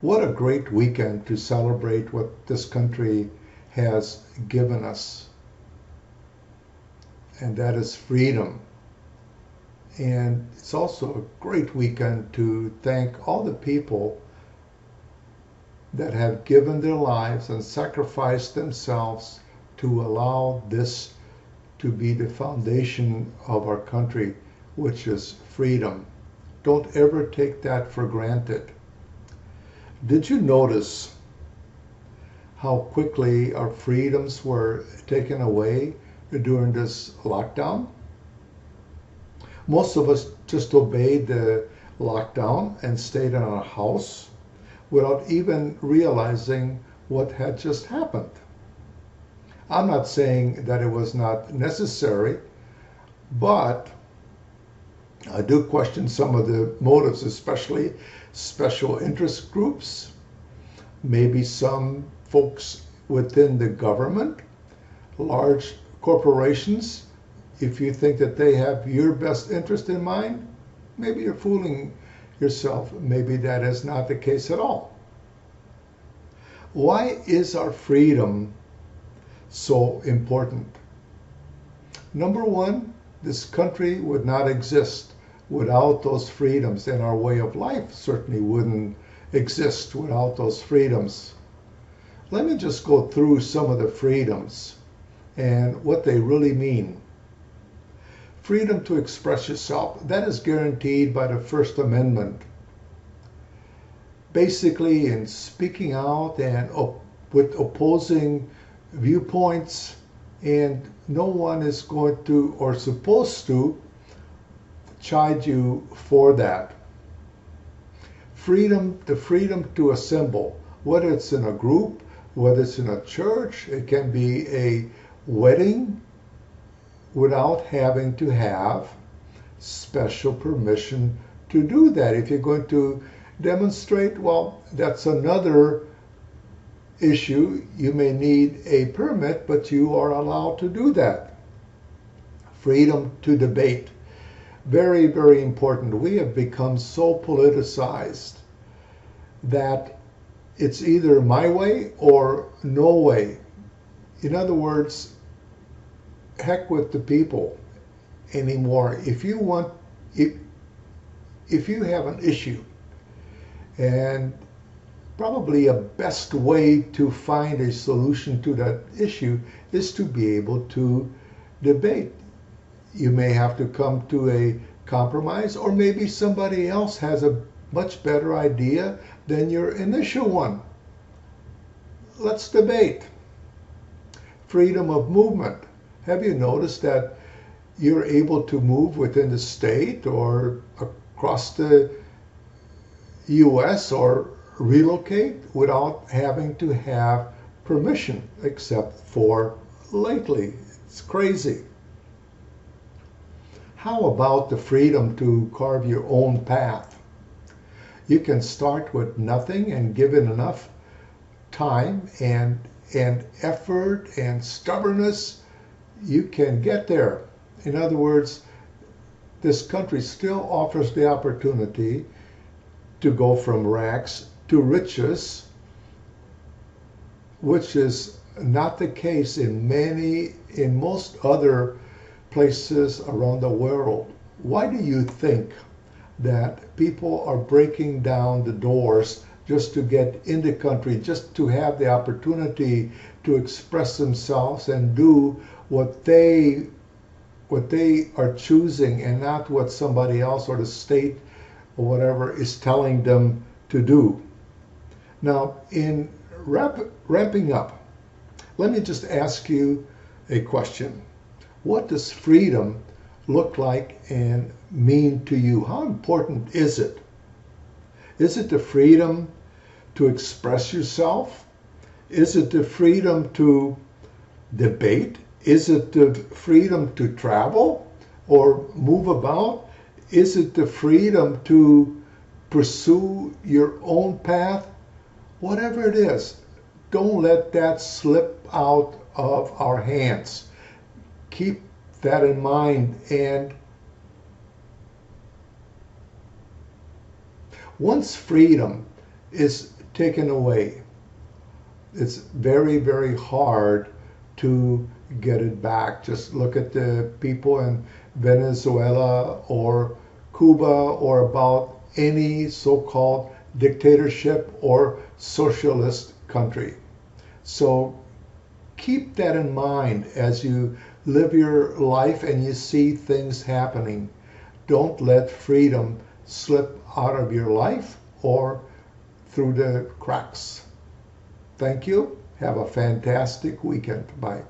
What a great weekend to celebrate what this country has given us, and that is freedom. And it's also a great weekend to thank all the people that have given their lives and sacrificed themselves to allow this to be the foundation of our country, which is freedom. Don't ever take that for granted. Did you notice how quickly our freedoms were taken away during this lockdown? Most of us just obeyed the lockdown and stayed in our house without even realizing what had just happened. I'm not saying that it was not necessary, but I do question some of the motives, especially special interest groups, maybe some folks within the government, large corporations. If you think that they have your best interest in mind, maybe you're fooling yourself. Maybe that is not the case at all. Why is our freedom so important? Number one, this country would not exist without those freedoms, and our way of life certainly wouldn't exist without those freedoms. Let me just go through some of the freedoms and what they really mean. Freedom to express yourself, that is guaranteed by the First Amendment. Basically, in speaking out and with opposing viewpoints, and no one is going to or supposed to chide you for that. Freedom, the freedom to assemble, whether it's in a group, whether it's in a church, it can be a wedding without having to have special permission to do that. If you're going to demonstrate, well, that's another issue. You may need a permit, but you are allowed to do that. Freedom to debate. Very, very important. We have become so politicized that it's either my way or no way. In other words, heck with the people anymore. If you have an issue, and probably a best way to find a solution to that issue is to be able to debate. You may have to come to a compromise, or maybe somebody else has a much better idea than your initial one. Let's debate. Freedom of movement. Have you noticed that you're able to move within the state or across the U.S. or relocate without having to have permission, except for lately? It's crazy. How about the freedom to carve your own path? You can start with nothing, and given enough time and effort and stubbornness, you can get there. In other words, this country still offers the opportunity to go from rags to riches, which is not the case in most other places around the world. Why do you think that people are breaking down the doors just to get in the country, just to have the opportunity to express themselves and do what they are choosing, and not what somebody else or the state or whatever is telling them to do? Now, in wrapping up, let me just ask you a question. What does freedom look like and mean to you? How important is it? Is it the freedom to express yourself? Is it the freedom to debate? Is it the freedom to travel or move about? Is it the freedom to pursue your own path? Whatever it is, don't let that slip out of our hands. Keep that in mind. And once freedom is taken away, it's very, very hard to get it back. Just look at the people in Venezuela or Cuba or about any so-called dictatorship or socialist country. So keep that in mind as you live your life and you see things happening. Don't let freedom slip out of your life or through the cracks. Thank you. Have a fantastic weekend. Bye.